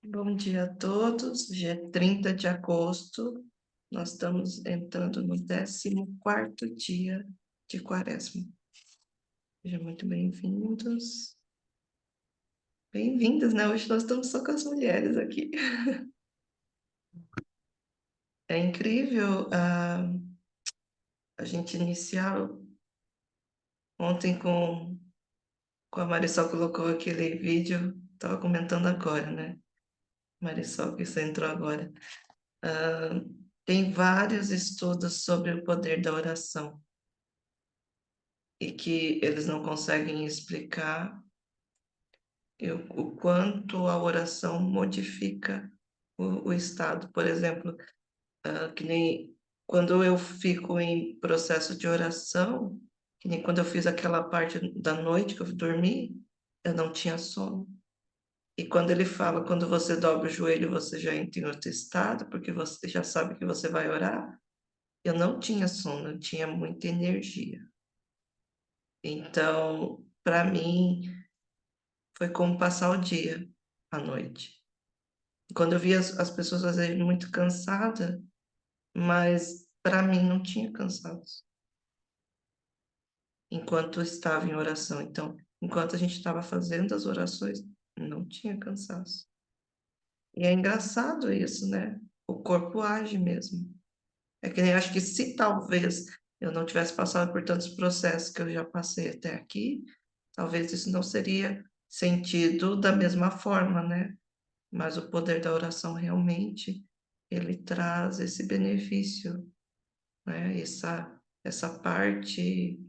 Bom dia a todos. Hoje é 30 de agosto. Nós estamos entrando no 14º dia de Quaresma. Sejam muito bem-vindos. Bem-vindas, né? Hoje nós estamos só com as mulheres aqui. É incrível a gente iniciar ontem com a Marisol colocou aquele vídeo, estava comentando agora, né? Marisol, que você entrou agora. Ah, Tem vários estudos sobre o poder da oração e que eles não conseguem explicar o quanto a oração modifica o estado. Por exemplo, que nem quando eu fico em processo de oração, que nem quando eu fiz aquela parte da noite que eu dormi, eu não tinha sono. E quando ele fala, quando você dobra o joelho, você já entra em outro estado, porque você já sabe que você vai orar. Eu não tinha sono, eu tinha muita energia. Então, para mim, foi como passar o dia à noite. Quando eu via as pessoas às vezes muito cansadas, mas para mim não tinha cansaço, enquanto eu estava em oração. Então, enquanto a gente estava fazendo as orações, não tinha cansaço. E é engraçado isso, né? O corpo age mesmo. É que nem acho que se talvez eu não tivesse passado por tantos processos que eu já passei até aqui, talvez isso não seria sentido da mesma forma, né? Mas o poder da oração realmente ele traz esse benefício, né? Essa parte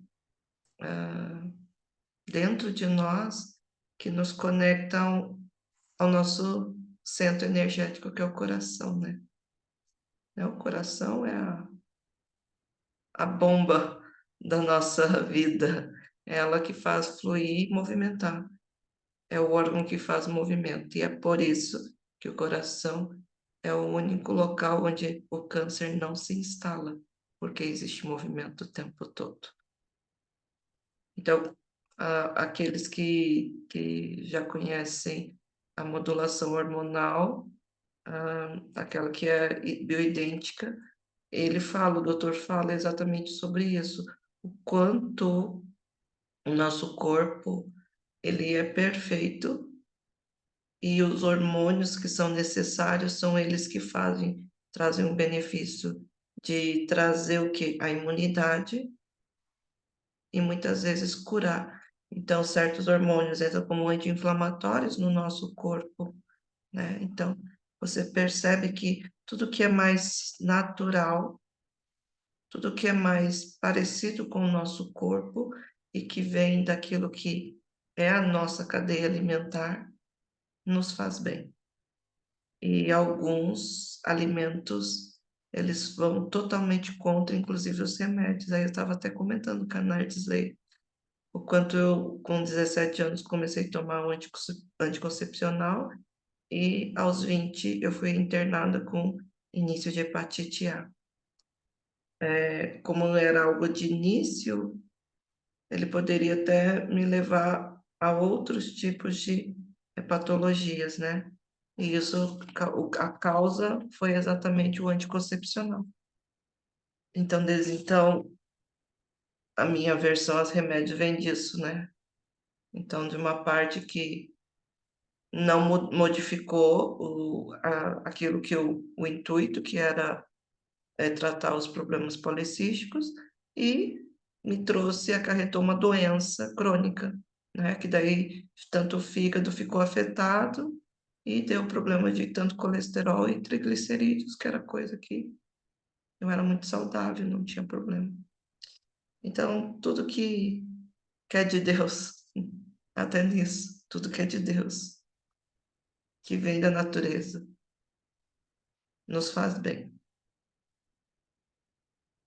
dentro de nós que nos conecta ao nosso centro energético, que é o coração, né? O coração é a bomba da nossa vida, é ela que faz fluir e movimentar, é o órgão que faz movimento, e é por isso que o coração é o único local onde o câncer não se instala, porque existe movimento o tempo todo. Então, aqueles que já conhecem a modulação hormonal, aquela que é bioidêntica, ele fala, o doutor fala exatamente sobre isso, o quanto o nosso corpo, ele é perfeito e os hormônios que são necessários são eles que trazem um benefício de trazer o quê? A imunidade e muitas vezes curar. Então, certos hormônios entram como anti-inflamatórios no nosso corpo, né? Então, você percebe que tudo que é mais natural, tudo que é mais parecido com o nosso corpo e que vem daquilo que é a nossa cadeia alimentar, nos faz bem. E alguns alimentos, eles vão totalmente contra, inclusive os remédios. Aí eu estava até comentando com a Nardisley, o quanto eu, com 17 anos, comecei a tomar um anticoncepcional e aos 20 eu fui internada com início de hepatite A. Como era algo de início, ele poderia até me levar a outros tipos de patologias, né? E isso, a causa foi exatamente o anticoncepcional. Então, desde então, a minha aversão aos remédios vem disso, né? Então, de uma parte que não modificou aquilo que o intuito, que era tratar os problemas policísticos, e me trouxe, acarretou uma doença crônica, né? Que daí tanto o fígado ficou afetado e deu problema de tanto colesterol e triglicerídeos, que era coisa que eu era muito saudável, não tinha problema. Então, tudo que é de Deus, até nisso, tudo que é de Deus, que vem da natureza, nos faz bem.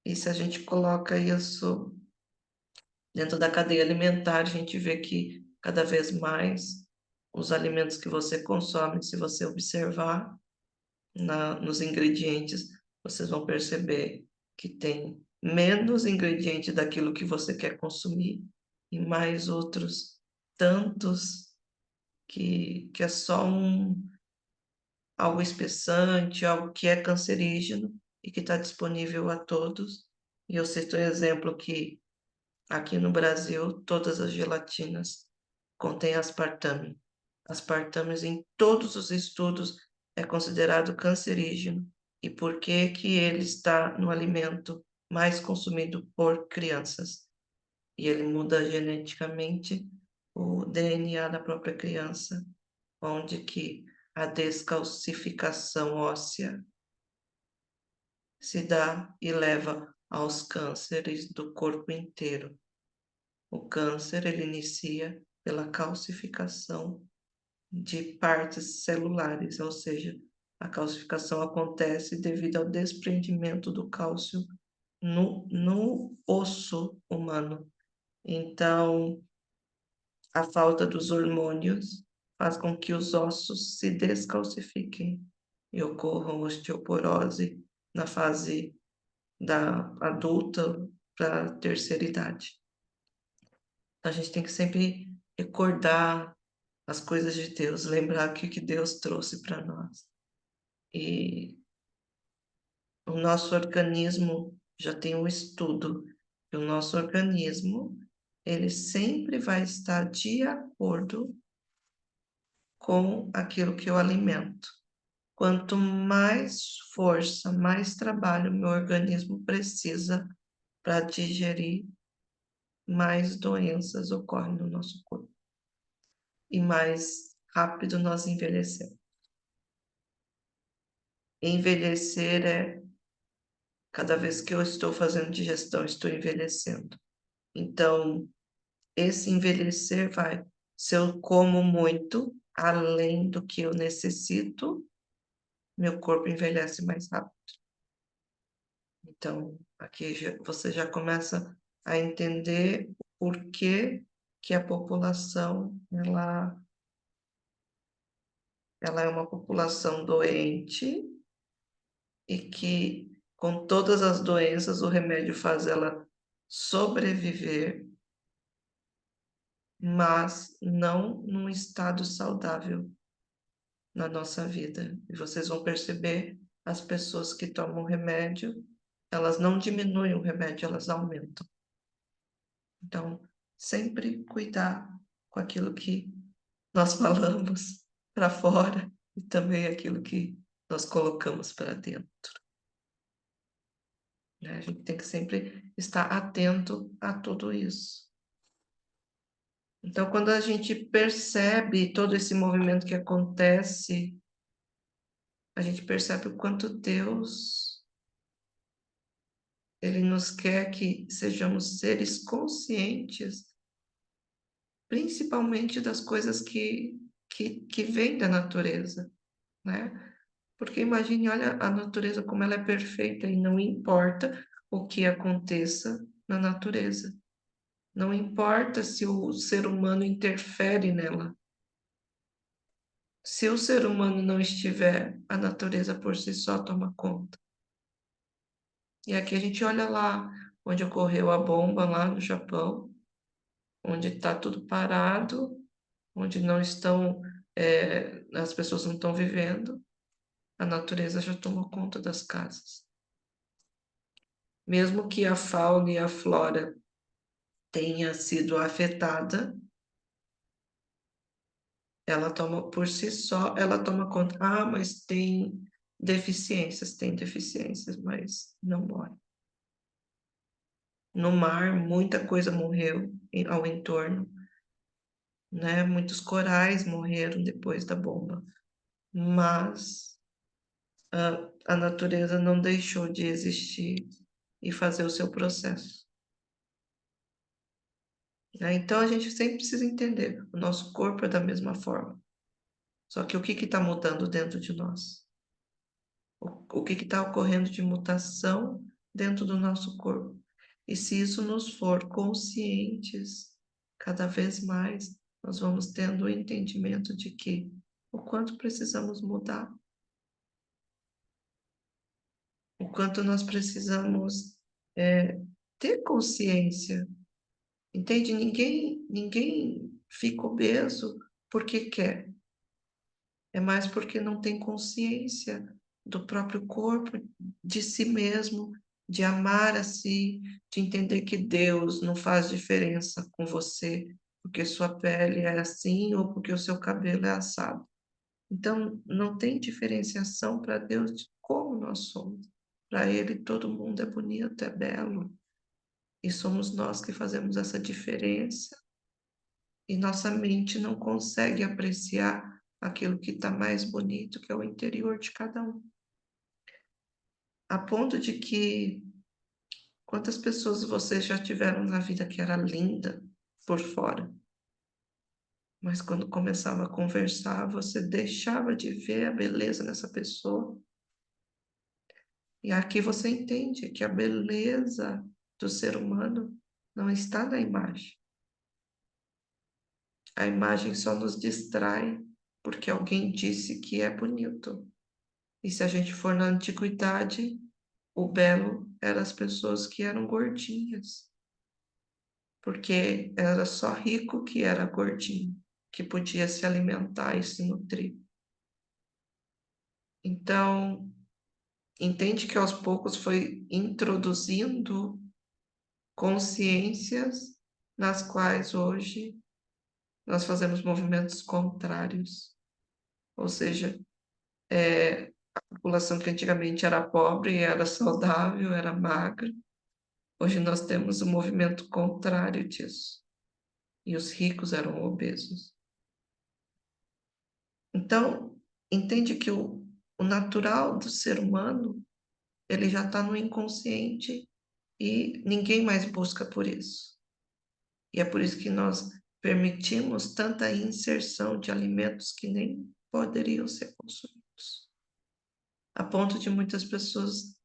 E se a gente coloca isso dentro da cadeia alimentar, a gente vê que cada vez mais os alimentos que você consome, se você observar nos ingredientes, vocês vão perceber que tem menos ingrediente daquilo que você quer consumir e mais outros tantos que é só algo espessante, algo que é cancerígeno e que está disponível a todos. E eu cito um exemplo que aqui no Brasil todas as gelatinas contêm aspartame. Aspartame em todos os estudos é considerado cancerígeno. E por que que ele está no alimento mais consumido por crianças? E ele muda geneticamente o DNA da própria criança, onde que a descalcificação óssea se dá e leva aos cânceres do corpo inteiro. O câncer, ele inicia pela calcificação de partes celulares, ou seja, a calcificação acontece devido ao desprendimento do cálcio no osso humano. Então, a falta dos hormônios faz com que os ossos se descalcifiquem e ocorram osteoporose na fase da adulta para a terceira idade. A gente tem que sempre recordar as coisas de Deus, lembrar o que Deus trouxe para nós. E o nosso organismo já tem um estudo, que o nosso organismo ele sempre vai estar de acordo com aquilo que eu alimento. Quanto mais força, mais trabalho meu organismo precisa para digerir, mais doenças ocorrem no nosso corpo. E mais rápido nós envelhecemos. Envelhecer é cada vez que eu estou fazendo digestão, estou envelhecendo. Então, esse envelhecer vai, se eu como muito, além do que eu necessito, meu corpo envelhece mais rápido. Então, aqui você já começa a entender o porquê que a população, ela é uma população doente e que, com todas as doenças, o remédio faz ela sobreviver, mas não num estado saudável na nossa vida. E vocês vão perceber, as pessoas que tomam remédio, elas não diminuem o remédio, elas aumentam. Então, sempre cuidar com aquilo que nós falamos para fora e também aquilo que nós colocamos para dentro. Né? A gente tem que sempre estar atento a tudo isso. Então, quando a gente percebe todo esse movimento que acontece, a gente percebe o quanto Deus, ele nos quer que sejamos seres conscientes, principalmente das coisas que vêm da natureza, né? Porque imagine, olha a natureza como ela é perfeita e não importa o que aconteça na natureza. Não importa se o ser humano interfere nela. Se o ser humano não estiver, a natureza por si só toma conta. E aqui a gente olha lá onde ocorreu a bomba, lá no Japão, onde está tudo parado, onde não estão, as pessoas não estão vivendo, a natureza já tomou conta das casas. Mesmo que a fauna e a flora tenha sido afetada, ela toma por si só, ela toma conta. Ah, mas tem deficiências, mas não morre. No mar, muita coisa morreu ao entorno, né? Muitos corais morreram depois da bomba, mas a natureza não deixou de existir e fazer o seu processo. Né? Então a gente sempre precisa entender, o nosso corpo é da mesma forma. Só que o que está mudando dentro de nós? O que está ocorrendo de mutação dentro do nosso corpo? E se isso nos for conscientes, cada vez mais nós vamos tendo o entendimento de que o quanto precisamos mudar, o quanto nós precisamos ter consciência. Entende? Ninguém fica obeso porque quer. é mais porque não tem consciência do próprio corpo, de si mesmo, de amar a si, de entender que Deus não faz diferença com você, porque sua pele é assim ou porque o seu cabelo é assado. Então, não tem diferenciação para Deus de como nós somos. Para Ele, todo mundo é bonito, é belo. E somos nós que fazemos essa diferença. E nossa mente não consegue apreciar aquilo que está mais bonito, que é o interior de cada um. A ponto de que quantas pessoas vocês já tiveram na vida que era linda por fora, mas quando começava a conversar, você deixava de ver a beleza nessa pessoa. E aqui você entende que a beleza do ser humano não está na imagem. A imagem só nos distrai porque alguém disse que é bonito. E se a gente for na antiguidade, o belo eram as pessoas que eram gordinhas, porque era só rico que era gordinho, que podia se alimentar e se nutrir. Então, entende que aos poucos foi introduzindo consciências nas quais hoje nós fazemos movimentos contrários. Ou seja, a população que antigamente era pobre, era saudável, era magra, hoje nós temos um movimento contrário disso. E os ricos eram obesos. Então, entende que o natural do ser humano, ele já está no inconsciente e ninguém mais busca por isso. E é por isso que nós permitimos tanta inserção de alimentos que nem poderiam ser consumidos. A ponto de muitas pessoas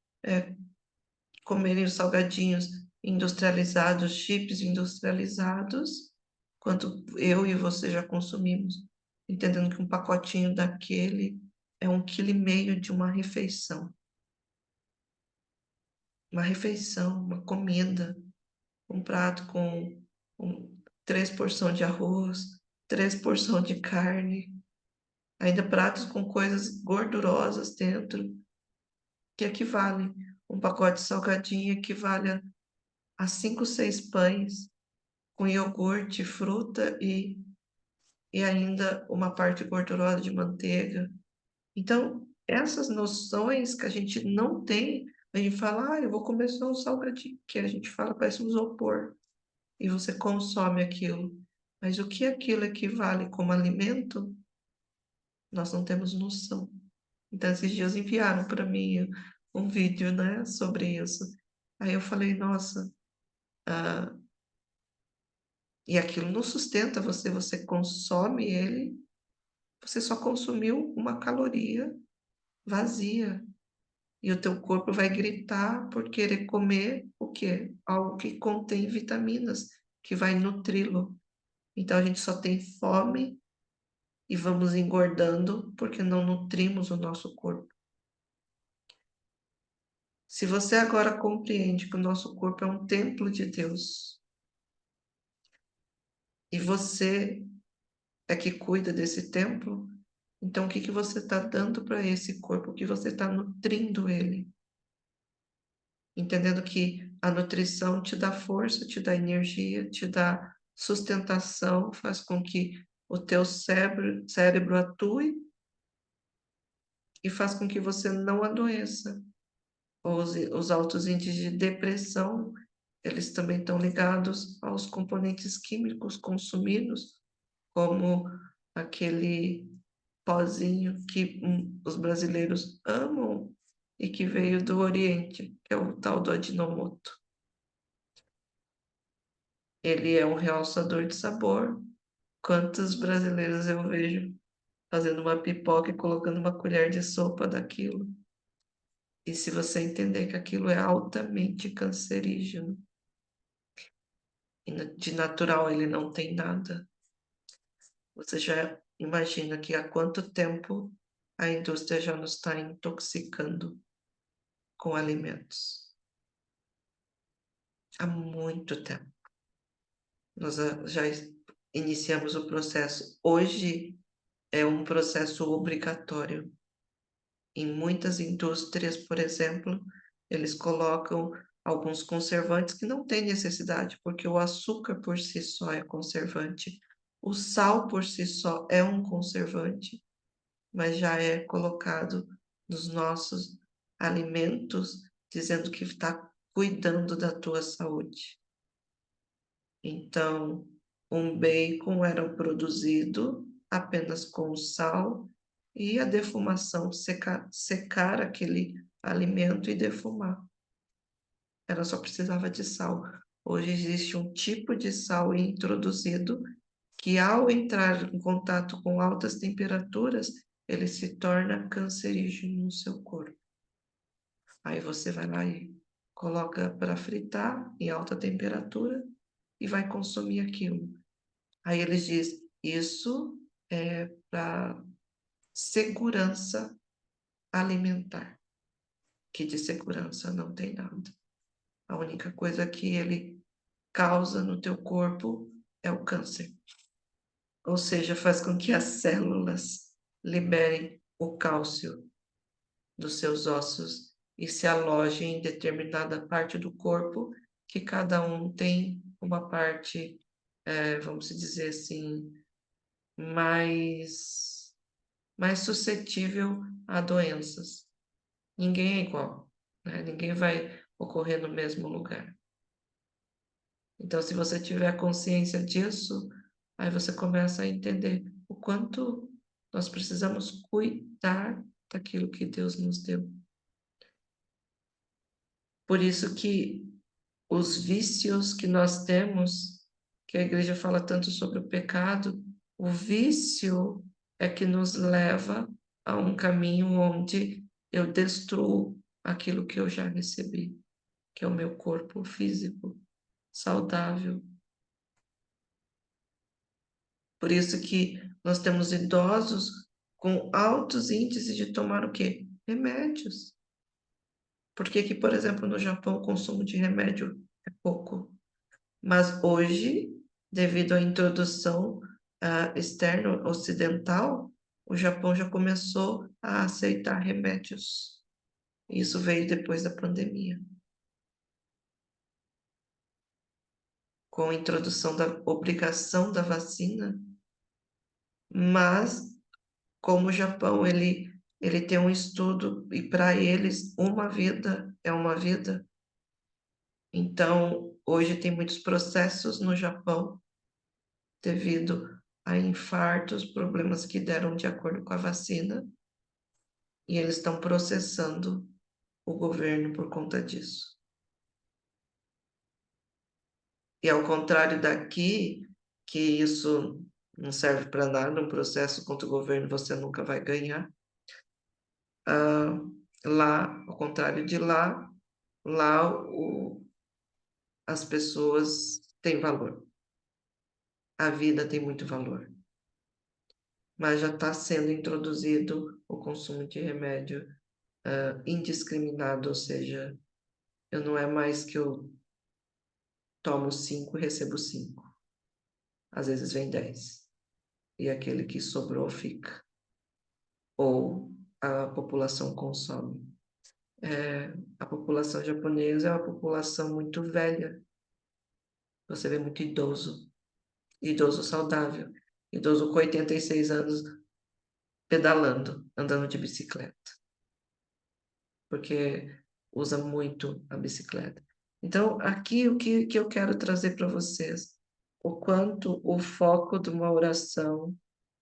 comerem os salgadinhos industrializados, chips industrializados, quanto eu e você já consumimos, entendendo que um pacotinho daquele é 1,5 kg de uma refeição. Uma refeição, uma comida, um prato com 3 porções de arroz, 3 porções de carne, ainda pratos com coisas gordurosas dentro, que equivalem. Um pacote de salgadinho equivale a 5, 6 pães com iogurte, fruta e ainda uma parte gordurosa de manteiga. Então, essas noções que a gente não tem, a gente fala, eu vou comer só um salgadinho, que a gente fala, parece um isopor, e você consome aquilo. Mas o que aquilo equivale como alimento, nós não temos noção. Então, esses dias enviaram para mim um vídeo, né, sobre isso. Aí eu falei, nossa, e aquilo não sustenta você, você consome ele, você só consumiu uma caloria vazia. E o teu corpo vai gritar por querer comer o quê? Algo que contém vitaminas, que vai nutri-lo. Então a gente só tem fome e vamos engordando porque não nutrimos o nosso corpo. Se você agora compreende que o nosso corpo é um templo de Deus e você é que cuida desse templo, então o que que você está dando para esse corpo? O que você está nutrindo ele? Entendendo que a nutrição te dá força, te dá energia, te dá sustentação, faz com que o teu cérebro atue e faz com que você não adoeça. Os altos índices de depressão, eles também estão ligados aos componentes químicos consumidos, como aquele pozinho que os brasileiros amam e que veio do Oriente, que é o tal do Ajinomoto. Ele é um realçador de sabor. Quantos brasileiros eu vejo fazendo uma pipoca e colocando uma colher de sopa daquilo? E se você entender que aquilo é altamente cancerígeno, e de natural ele não tem nada, você já imagina que há quanto tempo a indústria já nos está intoxicando com alimentos? Há muito tempo. Nós já iniciamos o processo. Hoje, é um processo obrigatório. Em muitas indústrias, por exemplo, eles colocam alguns conservantes que não têm necessidade, porque o açúcar por si só é conservante, o sal por si só é um conservante, mas já é colocado nos nossos alimentos, dizendo que está cuidando da tua saúde. Então, um bacon era produzido apenas com sal e a defumação, secar aquele alimento e defumar. Ela só precisava de sal. Hoje existe um tipo de sal introduzido que, ao entrar em contato com altas temperaturas, ele se torna cancerígeno no seu corpo. Aí você vai lá e coloca para fritar em alta temperatura e vai consumir aquilo. Aí eles dizem, isso é para segurança alimentar, que de segurança não tem nada. A única coisa que ele causa no teu corpo é o câncer. Ou seja, faz com que as células liberem o cálcio dos seus ossos e se alojem em determinada parte do corpo, que cada um tem uma parte, vamos dizer assim, mais, mais suscetível a doenças. Ninguém é igual, né? Ninguém vai ocorrer no mesmo lugar. Então, se você tiver consciência disso, aí você começa a entender o quanto nós precisamos cuidar daquilo que Deus nos deu. Por isso que os vícios que nós temos, que a igreja fala tanto sobre o pecado, o vício é que nos leva a um caminho onde eu destruo aquilo que eu já recebi, que é o meu corpo físico saudável. Por isso que nós temos idosos com altos índices de tomar o quê? Remédios. Por que que, por exemplo, no Japão o consumo de remédio é pouco? Mas hoje, devido à introdução externa ocidental, o Japão já começou a aceitar remédios. Isso veio depois da pandemia, com a introdução da obrigação da vacina, mas como o Japão ele tem um estudo e para eles uma vida é uma vida. Então, hoje tem muitos processos no Japão devido a infartos, problemas que deram de acordo com a vacina, e eles estão processando o governo por conta disso. E ao contrário daqui, que isso não serve para nada, um processo contra o governo você nunca vai ganhar. Lá, ao contrário de lá as pessoas têm valor. A vida tem muito valor. Mas já está sendo introduzido o consumo de remédio indiscriminado, ou seja, eu não é mais que eu tomo 5 e recebo 5. Às vezes vem 10. E aquele que sobrou fica. Ou a população consome. A população japonesa é uma população muito velha. Você vê muito idoso. Idoso saudável. Idoso com 86 anos pedalando, andando de bicicleta. Porque usa muito a bicicleta. Então, aqui o que eu quero trazer para vocês, o quanto o foco de uma oração,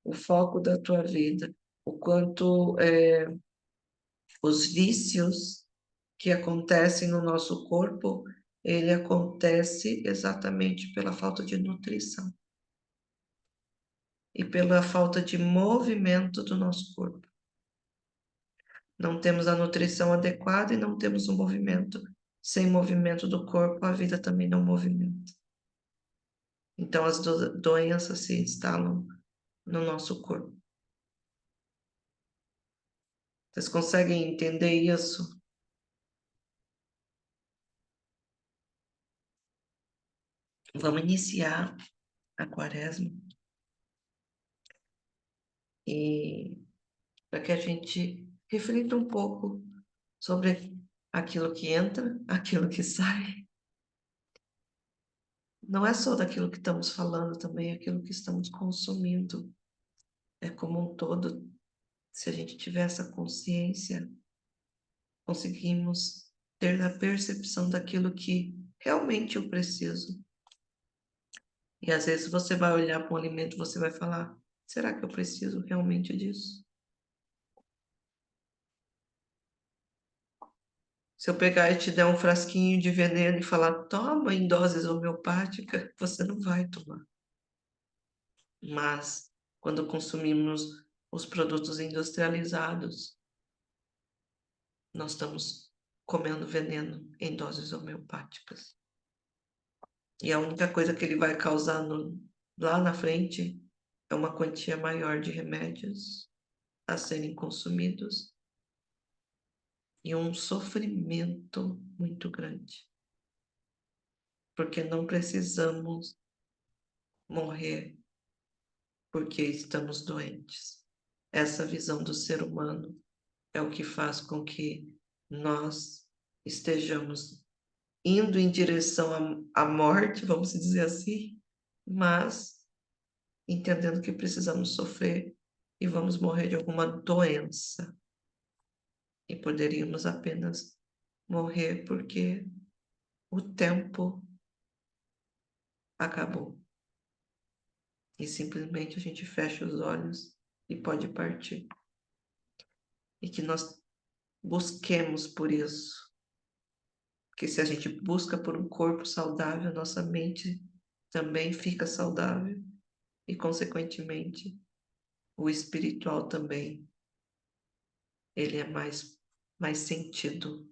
o foco da tua vida, o quanto os vícios que acontecem no nosso corpo, ele acontece exatamente pela falta de nutrição e pela falta de movimento do nosso corpo. Não temos a nutrição adequada e não temos o movimento. Sem movimento do corpo, a vida também não movimenta. Então, as doenças se instalam no nosso corpo. Vocês conseguem entender isso? Vamos iniciar a quaresma. e para que a gente reflita um pouco sobre aquilo que entra, aquilo que sai. Não é só daquilo que estamos falando, também é aquilo que estamos consumindo. É como um todo. Se a gente tiver essa consciência, conseguimos ter a percepção daquilo que realmente eu preciso. E às vezes você vai olhar para um alimento e você vai falar: será que eu preciso realmente disso? Se eu pegar e te der um frasquinho de veneno e falar: toma em doses homeopáticas, você não vai tomar. Mas quando consumimos os produtos industrializados, nós estamos comendo veneno em doses homeopáticas. E a única coisa que ele vai causar lá na frente é uma quantia maior de remédios a serem consumidos e um sofrimento muito grande. Porque não precisamos morrer porque estamos doentes. Essa visão do ser humano é o que faz com que nós estejamos indo em direção à morte, vamos dizer assim, mas entendendo que precisamos sofrer e vamos morrer de alguma doença. E poderíamos apenas morrer porque o tempo acabou. E simplesmente a gente fecha os olhos e pode partir. E que nós busquemos por isso. Porque se a gente busca por um corpo saudável, nossa mente também fica saudável. E, consequentemente, o espiritual também. Ele é mais sentido.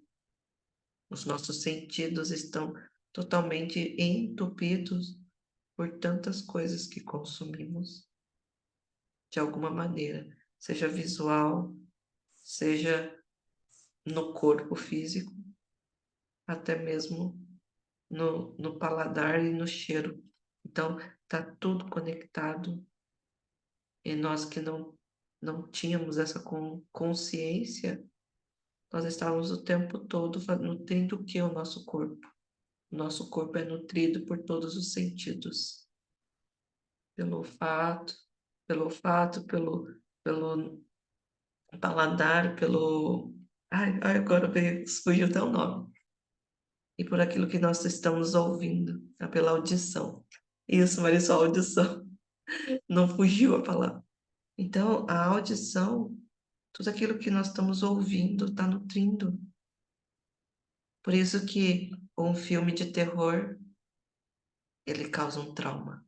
Os nossos sentidos estão totalmente entupidos por tantas coisas que consumimos, de alguma maneira, seja visual, seja no corpo físico, até mesmo no paladar e no cheiro. Então, está tudo conectado e nós que não tínhamos essa consciência, nós estávamos o tempo todo nutrindo o que? O nosso corpo. O nosso corpo é nutrido por todos os sentidos. Pelo paladar, pelo... Ai, agora fugiu até o nome. E por aquilo que nós estamos ouvindo, tá? Pela audição. Isso, Marisol, audição. Não fugiu a palavra. Então, a audição, tudo aquilo que nós estamos ouvindo está nutrindo. Por isso que um filme de terror, ele causa um trauma.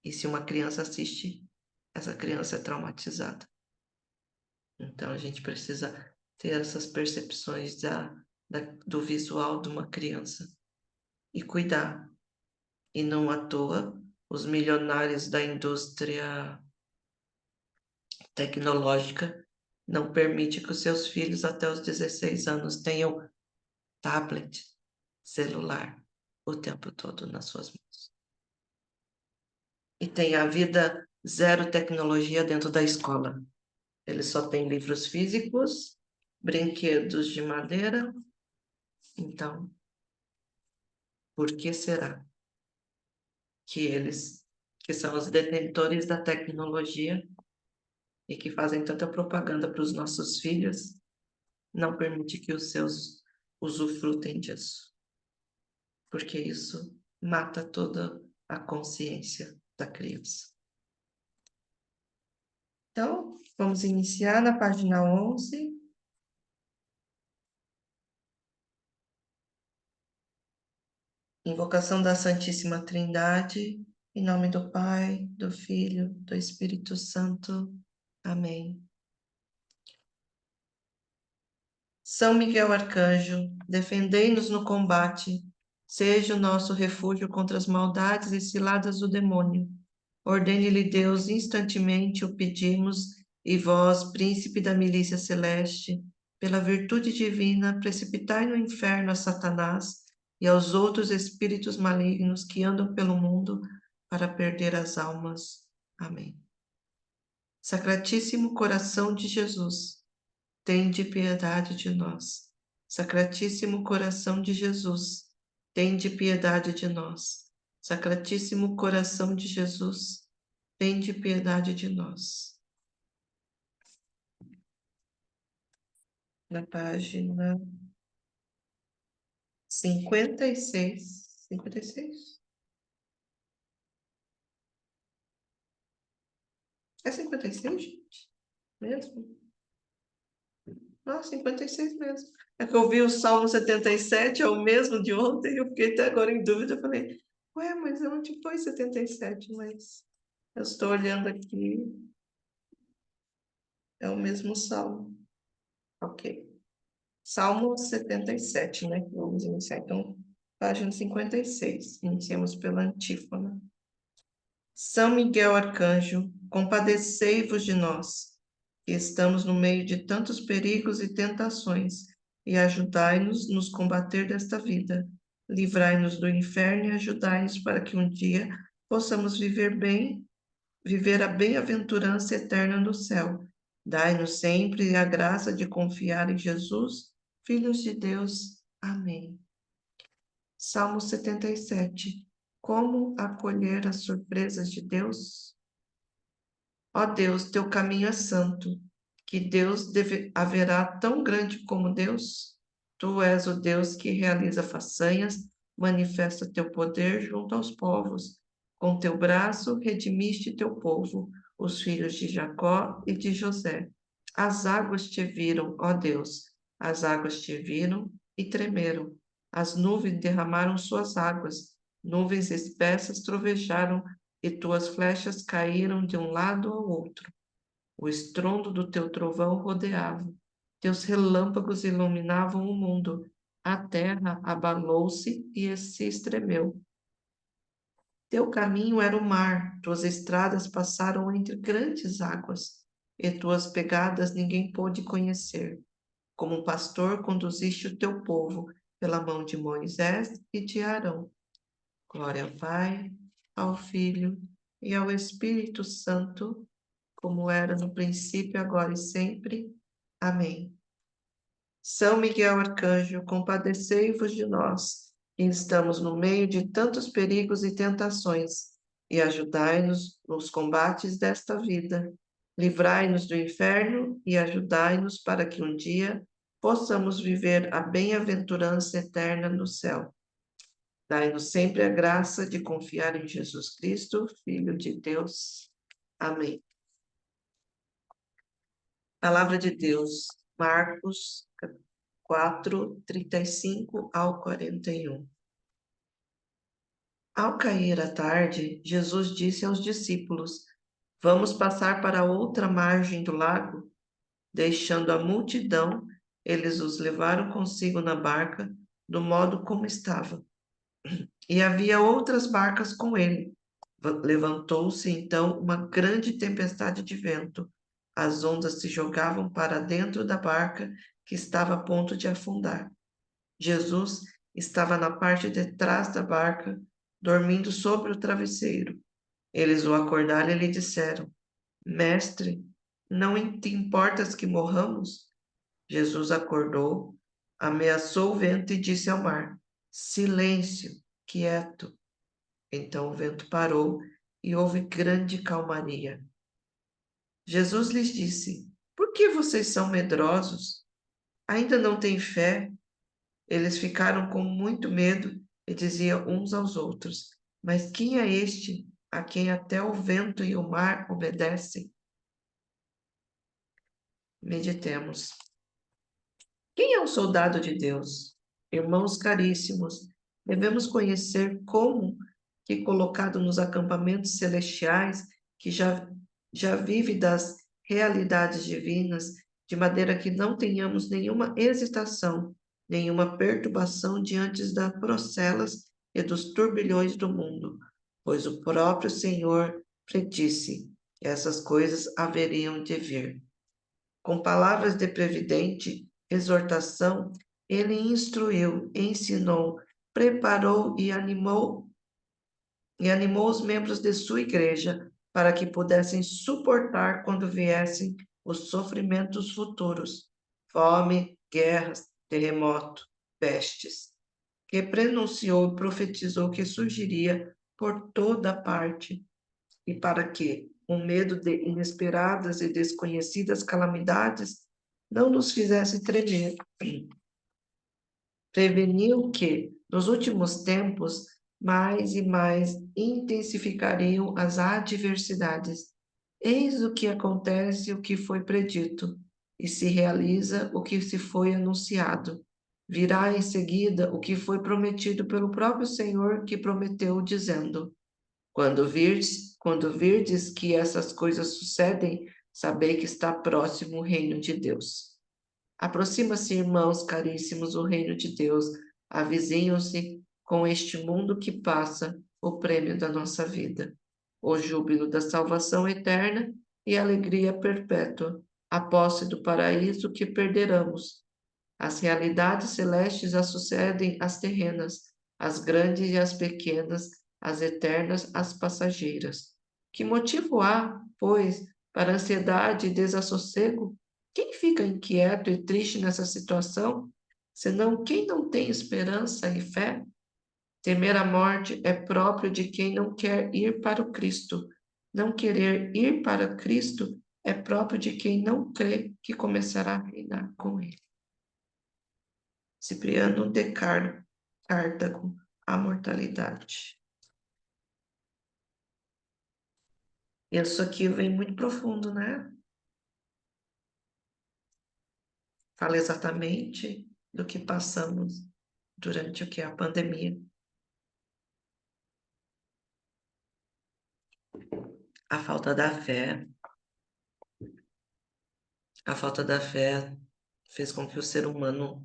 E se uma criança assiste, essa criança é traumatizada. Então, a gente precisa ter essas percepções do visual de uma criança e cuidar. E não à toa, os milionários da indústria tecnológica não permitem que os seus filhos até os 16 anos tenham tablet, celular, o tempo todo nas suas mãos. E tem a vida zero tecnologia dentro da escola. Eles só têm livros físicos, brinquedos de madeira. Então, por que será que eles, que são os detentores da tecnologia e que fazem tanta propaganda para os nossos filhos, não permite que os seus usufrutem disso? Porque isso mata toda a consciência da criança. Então, vamos iniciar na página 11. Invocação da Santíssima Trindade, em nome do Pai, do Filho, do Espírito Santo. Amém. São Miguel Arcanjo, defendei-nos no combate, seja o nosso refúgio contra as maldades e ciladas do demônio. Ordene-lhe Deus, instantemente o pedimos, e vós, príncipe da milícia celeste, pela virtude divina, precipitai no inferno a Satanás e aos outros espíritos malignos que andam pelo mundo para perder as almas. Amém. Sacratíssimo coração de Jesus, tende piedade de nós. Sacratíssimo coração de Jesus, tende piedade de nós. Sacratíssimo coração de Jesus, tende piedade de nós. Na página 56. 56? É 56, gente? Mesmo? Ah, 56 mesmo. É que eu vi o Salmo 77, é o mesmo de ontem, eu fiquei até agora em dúvida. Eu falei, ué, mas onde foi 77? Mas eu estou olhando aqui, é o mesmo Salmo. Ok. Salmo 77, né? Vamos iniciar. Então, página 56. Iniciamos pela antífona. São Miguel Arcanjo, compadecei-vos de nós, que estamos no meio de tantos perigos e tentações, e ajudai-nos nos combater desta vida. Livrai-nos do inferno e ajudai-nos para que um dia possamos viver a bem-aventurança eterna no céu. Dai-nos sempre a graça de confiar em Jesus, filhos de Deus. Amém. Salmo 77. Como acolher as surpresas de Deus? Ó Deus, teu caminho é santo. Que Deus haverá tão grande como Deus? Tu és o Deus que realiza façanhas, manifesta teu poder junto aos povos. Com teu braço redimiste teu povo, os filhos de Jacó e de José. As águas te viram, ó Deus, as águas te viram e tremeram. As nuvens derramaram suas águas, nuvens espessas trovejaram e tuas flechas caíram de um lado ao outro. O estrondo do teu trovão rodeava, teus relâmpagos iluminavam o mundo. A terra abalou-se e se estremeu. Teu caminho era o mar, tuas estradas passaram entre grandes águas, e tuas pegadas ninguém pôde conhecer. Como um pastor conduziste o teu povo pela mão de Moisés e de Arão. Glória ao Pai, ao Filho e ao Espírito Santo, como era no princípio, agora e sempre. Amém. São Miguel Arcanjo, compadecei-vos de nós, que estamos no meio de tantos perigos e tentações, e ajudai-nos nos combates desta vida. Livrai-nos do inferno e ajudai-nos para que um dia possamos viver a bem-aventurança eterna no céu. Dai-nos sempre a graça de confiar em Jesus Cristo, Filho de Deus. Amém. Palavra de Deus, Marcos 4, 35 ao 41. Ao cair a tarde, Jesus disse aos discípulos: Vamos passar para a outra margem do lago? Deixando a multidão, eles os levaram consigo na barca, do modo como estava. E havia outras barcas com ele. Levantou-se então uma grande tempestade de vento. As ondas se jogavam para dentro da barca, que estava a ponto de afundar. Jesus estava na parte de trás da barca, dormindo sobre o travesseiro. Eles o acordaram e lhe disseram: Mestre, não te importas que morramos? Jesus acordou, ameaçou o vento e disse ao mar: Silêncio, quieto. Então o vento parou e houve grande calmaria. Jesus lhes disse: Por que vocês são medrosos? Ainda não têm fé? Eles ficaram com muito medo e diziam uns aos outros: Mas quem é este a quem até o vento e o mar obedecem? Meditemos. Quem é um soldado de Deus? Irmãos caríssimos, devemos conhecer como que, colocado nos acampamentos celestiais, que já vive das realidades divinas, de maneira que não tenhamos nenhuma hesitação, nenhuma perturbação diante das procelas e dos turbilhões do mundo, pois o próprio Senhor predisse que essas coisas haveriam de vir. Com palavras de previdente exortação, ele instruiu, ensinou, preparou e animou os membros de sua igreja para que pudessem suportar quando viessem os sofrimentos futuros, fome, guerras, terremoto, pestes, que prenunciou e profetizou que surgiria por toda parte, e para que, com medo de inesperadas e desconhecidas calamidades, não nos fizesse tremer. Preveniu que, nos últimos tempos, mais e mais intensificariam as adversidades. Eis o que acontece, o que foi predito, e se realiza o que se foi anunciado. Virá em seguida o que foi prometido pelo próprio Senhor, que prometeu, dizendo: quando virdes que essas coisas sucedem, sabei que está próximo o reino de Deus. Aproxima-se, irmãos caríssimos, o reino de Deus. Avizinham-se com este mundo que passa o prêmio da nossa vida, o júbilo da salvação eterna e a alegria perpétua, a posse do paraíso que perderamos. As realidades celestes as sucedem às terrenas, as grandes e as pequenas, as eternas, as passageiras. Que motivo há, pois, para ansiedade e desassossego? Quem fica inquieto e triste nessa situação, senão quem não tem esperança e fé? Temer a morte é próprio de quem não quer ir para o Cristo. Não querer ir para Cristo é próprio de quem não crê que começará a reinar com ele. Cipriano de Cartago, A Mortalidade. Isso aqui vem muito profundo, né? Fala exatamente do que passamos durante o que é a pandemia. A falta da fé. A falta da fé fez com que o ser humano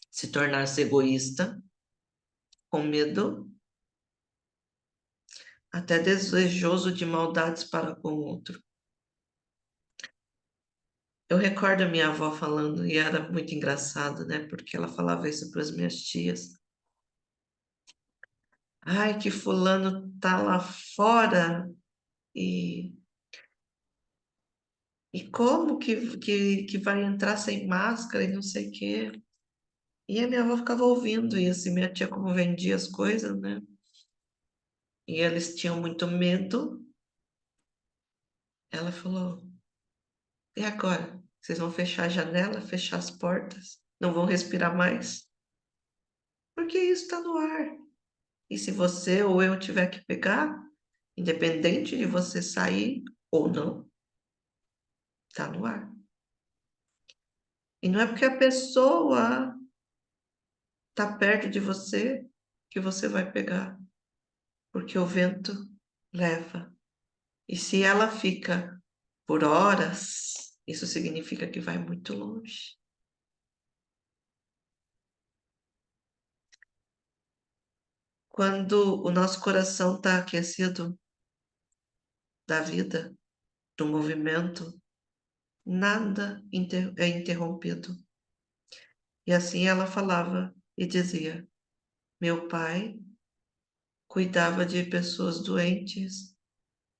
se tornasse egoísta, com medo, até desejoso de maldades para com o outro. Eu recordo a minha avó falando, e era muito engraçado, né? Porque ela falava isso para as minhas tias. Ai, que fulano tá lá fora e, e como que vai entrar sem máscara e não sei o quê. E a minha avó ficava ouvindo isso, e minha tia como vendia as coisas, né? E eles tinham muito medo. Ela falou, e agora? Vocês vão fechar a janela, fechar as portas? Não vão respirar mais? Porque isso está no ar. E se você ou eu tiver que pegar, independente de você sair ou não, está no ar. E não é porque a pessoa está perto de você que você vai pegar, porque o vento leva. E se ela fica por horas, isso significa que vai muito longe. Quando o nosso coração está aquecido da vida, do movimento, nada é interrompido. E assim ela falava e dizia: meu pai cuidava de pessoas doentes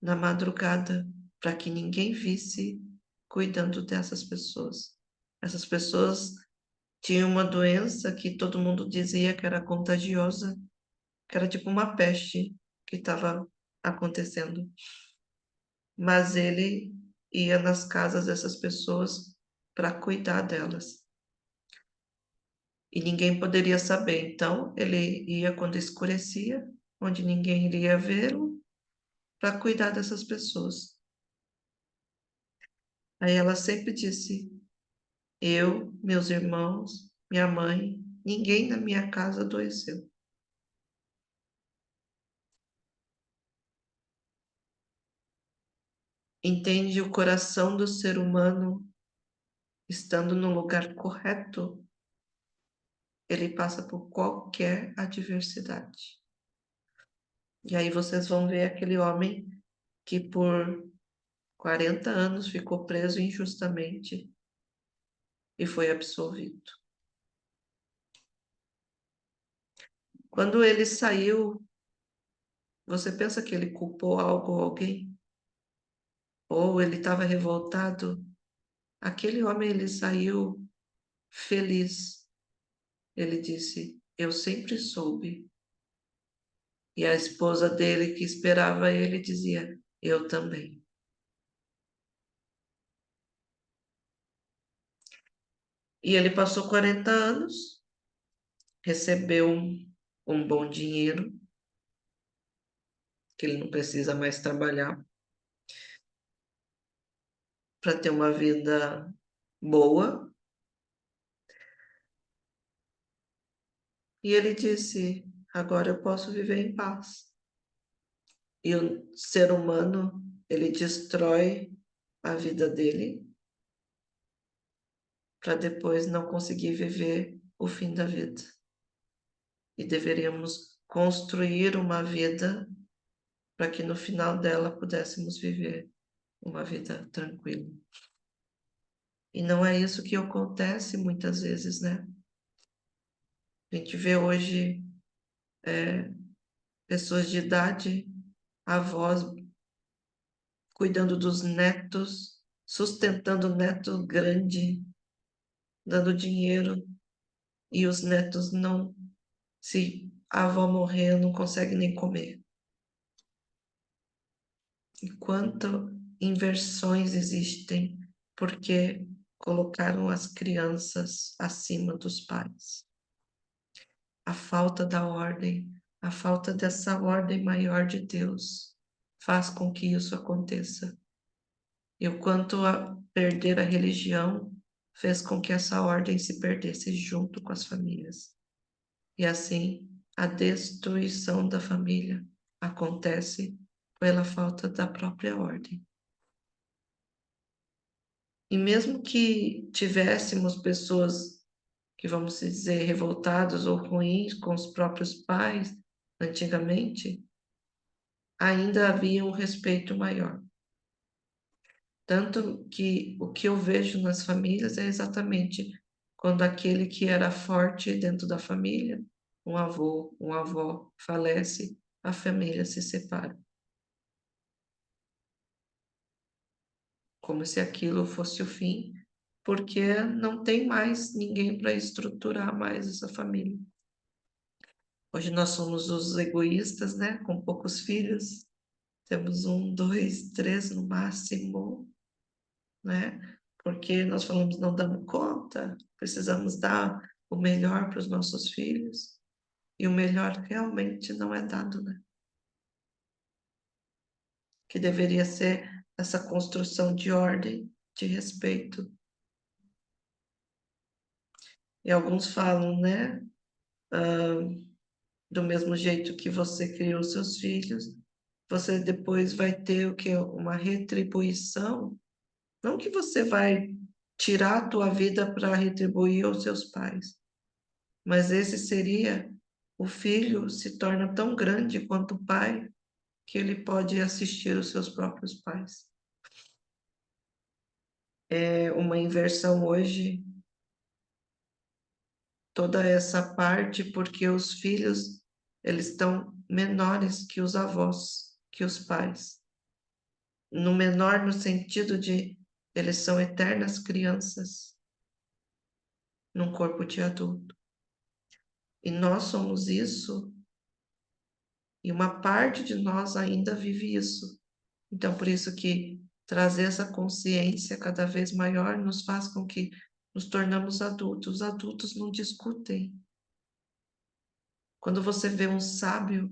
na madrugada, para que ninguém visse cuidando dessas pessoas. Essas pessoas tinham uma doença que todo mundo dizia que era contagiosa, que era tipo uma peste que estava acontecendo. Mas ele ia nas casas dessas pessoas para cuidar delas. E ninguém poderia saber. Então, ele ia quando escurecia, onde ninguém iria vê-lo, para cuidar dessas pessoas. Aí ela sempre disse: eu, meus irmãos, minha mãe, ninguém na minha casa adoeceu. Entende o coração do ser humano estando no lugar correto, ele passa por qualquer adversidade. E aí vocês vão ver aquele homem que por 40 anos ficou preso injustamente e foi absolvido. Quando ele saiu, você pensa que ele culpou algo ou alguém? ou ele estava revoltado, aquele homem ele saiu feliz. Ele disse: "Eu sempre soube." E a esposa dele, que esperava ele, dizia: "Eu também." E ele passou 40 anos, recebeu um bom dinheiro, que ele não precisa mais trabalhar para ter uma vida boa. E ele disse: "Agora eu posso viver em paz." E o ser humano, ele destrói a vida dele para depois não conseguir viver o fim da vida. E deveríamos construir uma vida para que no final dela pudéssemos viver uma vida tranquila. E não é isso que acontece muitas vezes, né? A gente vê hoje pessoas de idade, avós, cuidando dos netos, sustentando o neto grande, dando dinheiro, e os netos não, se a avó morrer, não conseguem nem comer. E quantas inversões existem porque colocaram as crianças acima dos pais. A falta da ordem, a falta dessa ordem maior de Deus faz com que isso aconteça. E o quanto a perder a religião fez com que essa ordem se perdesse junto com as famílias. E assim, a destruição da família acontece pela falta da própria ordem. E mesmo que tivéssemos pessoas que, vamos dizer, revoltadas ou ruins com os próprios pais, antigamente, ainda havia um respeito maior. Tanto que o que eu vejo nas famílias é exatamente quando aquele que era forte dentro da família, um avô, uma avó, falece, a família se separa. Como se aquilo fosse o fim, porque não tem mais ninguém para estruturar mais essa família. Hoje nós somos os egoístas, né? Com poucos filhos. Temos um, dois, três no máximo, né? Porque nós falamos, não damos conta, precisamos dar o melhor para os nossos filhos. E o melhor realmente não é dado, né? Que deveria ser essa construção de ordem, de respeito. E alguns falam, né? Do mesmo jeito que você criou seus filhos, você depois vai ter o que? Uma retribuição. Não que você vai tirar a tua vida para retribuir aos seus pais, mas esse seria: o filho se torna tão grande quanto o pai que ele pode assistir os seus próprios pais. É uma inversão hoje, toda essa parte, porque os filhos, eles estão menores que os avós, que os pais. No menor no sentido de eles são eternas crianças num corpo de adulto. E nós somos isso, e uma parte de nós ainda vive isso. Então, por isso que trazer essa consciência cada vez maior nos faz com que nos tornamos adultos. Os adultos não discutem. Quando você vê um sábio,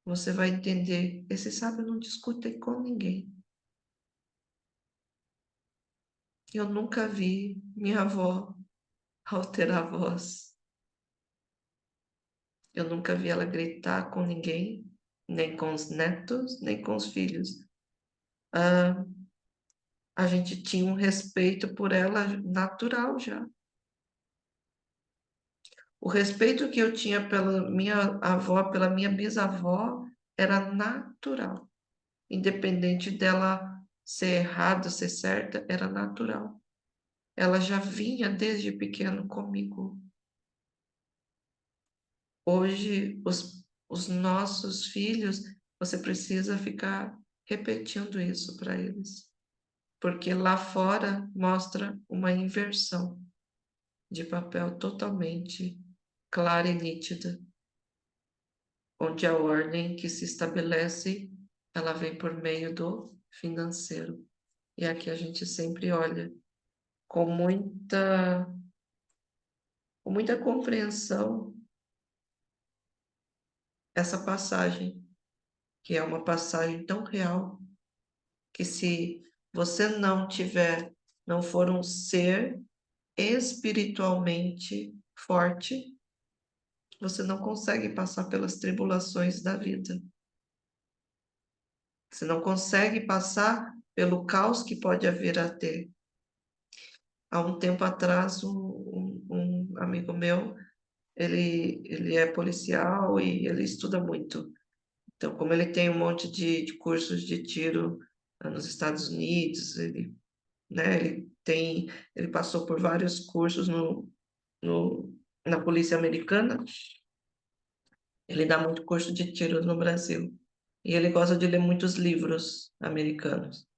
você vai entender, esse sábio não discute com ninguém. Eu nunca vi minha avó alterar a voz. Eu nunca vi ela gritar com ninguém, nem com os netos, nem com os filhos. Ah, a gente tinha um respeito por ela natural já. O respeito que eu tinha pela minha avó, pela minha bisavó, era natural. Independente dela ser errada, ser certa, era natural. Ela já vinha desde pequeno comigo. Hoje, os nossos filhos, você precisa ficar repetindo isso para eles. porque lá fora mostra uma inversão de papel totalmente clara e nítida, onde a ordem que se estabelece, ela vem por meio do financeiro. E aqui a gente sempre olha com muita compreensão essa passagem, que é uma passagem tão real, que se você não for um ser espiritualmente forte, você não consegue passar pelas tribulações da vida. Você não consegue passar pelo caos que pode haver a ter. Há um tempo atrás, um amigo meu, ele é policial e ele estuda muito. Então, como ele tem um monte de cursos de tiro nos Estados Unidos, né, ele passou por vários cursos na polícia americana, ele dá muito curso de tiro no Brasil. E ele gosta de ler muitos livros americanos.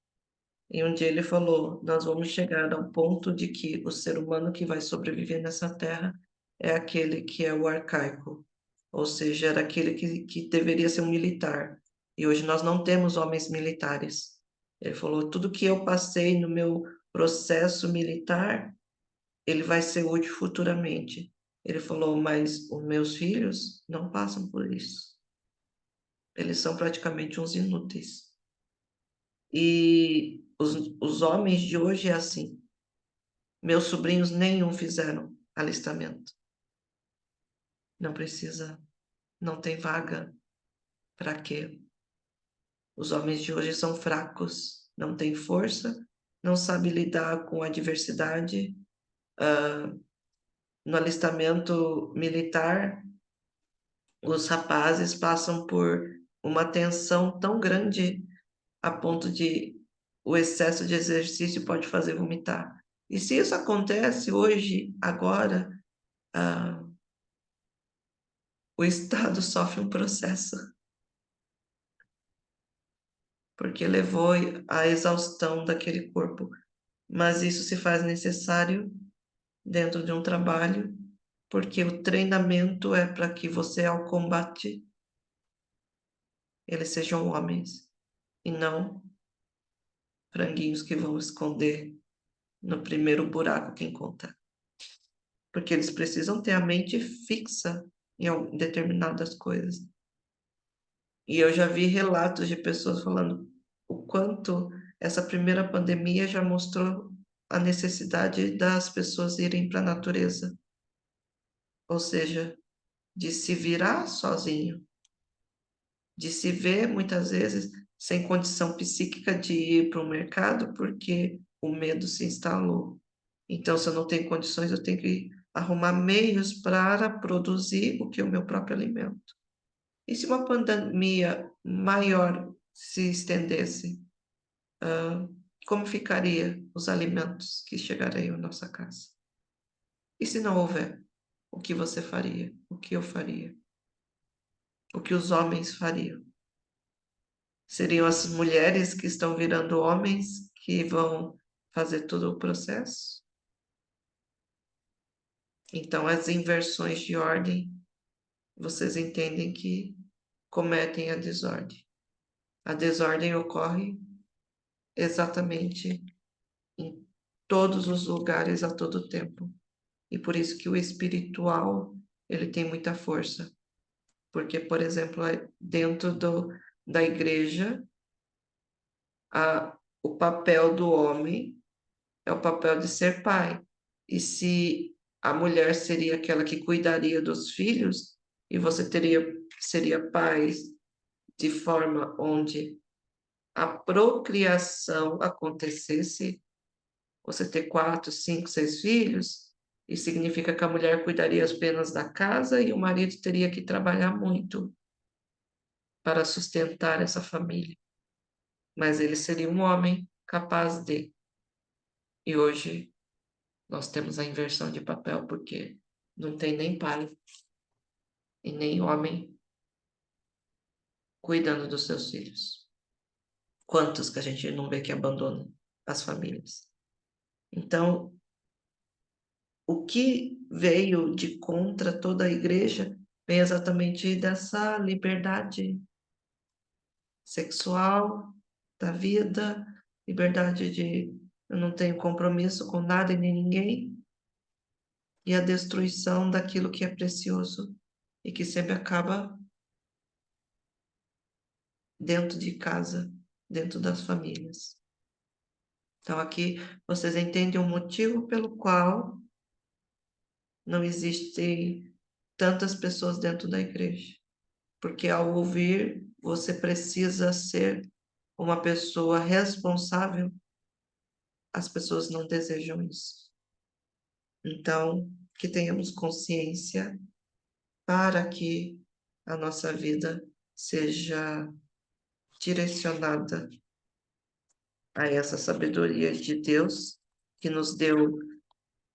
E um dia ele falou: nós vamos chegar ao ponto de que o ser humano que vai sobreviver nessa terra é aquele que é o arcaico, ou seja, era aquele que deveria ser um militar. E hoje nós não temos homens militares. Ele falou: tudo que eu passei no meu processo militar, ele vai ser útil futuramente. Ele falou: mas os meus filhos não passam por isso. Eles são praticamente uns inúteis. E os homens de hoje é assim. Meus sobrinhos nenhum fizeram alistamento. Não precisa, não tem vaga. Para quê? Os homens de hoje são fracos, não têm força, não sabem lidar com a adversidade. No alistamento militar, os rapazes passam por uma tensão tão grande a ponto de o excesso de exercício pode fazer vomitar. E se isso acontece hoje, agora, o Estado sofre um processo, porque levou à exaustão daquele corpo. Mas isso se faz necessário dentro de um trabalho, porque o treinamento é para que você, ao combate, eles sejam homens e não franguinhos que vão esconder no primeiro buraco que encontrar. Porque eles precisam ter a mente fixa em determinadas coisas. E eu já vi relatos de pessoas falando o quanto essa primeira pandemia já mostrou a necessidade das pessoas irem para a natureza, ou seja, de se virar sozinho, de se ver muitas vezes sem condição psíquica de ir para o mercado porque o medo se instalou. Então, se eu não tenho condições, eu tenho que arrumar meios para produzir o que é o meu próprio alimento. E se uma pandemia maior se estendesse, como ficaria os alimentos que chegariam à nossa casa? E se não houver, o que você faria? O que eu faria? O que os homens fariam? Seriam as mulheres que estão virando homens que vão fazer todo o processo? Então, as inversões de ordem, vocês entendem que cometem a desordem. A desordem ocorre exatamente em todos os lugares a todo tempo. E por isso que o espiritual, ele tem muita força. Porque, por exemplo, dentro da igreja, o papel do homem é o papel de ser pai. E se a mulher seria aquela que cuidaria dos filhos, e você seria pai de forma onde a procriação acontecesse, você ter 4, 5, 6 filhos, isso significa que a mulher cuidaria apenas da casa e o marido teria que trabalhar muito para sustentar essa família. Mas ele seria um homem capaz de. E hoje nós temos a inversão de papel porque não tem nem pai e nem homem cuidando dos seus filhos. Quantos que a gente não vê que abandonam? as famílias. Então, o que veio de contra toda a igreja vem exatamente dessa liberdade sexual da vida, liberdade de eu não tenho compromisso com nada e nem ninguém, e a destruição daquilo que é precioso e que sempre acaba dentro de casa, dentro das famílias. Então, aqui vocês entendem o motivo pelo qual não existem tantas pessoas dentro da igreja. Porque ao ouvir, você precisa ser uma pessoa responsável, as pessoas não desejam isso. Então, que tenhamos consciência para que a nossa vida seja direcionada a essa sabedoria de Deus, que nos deu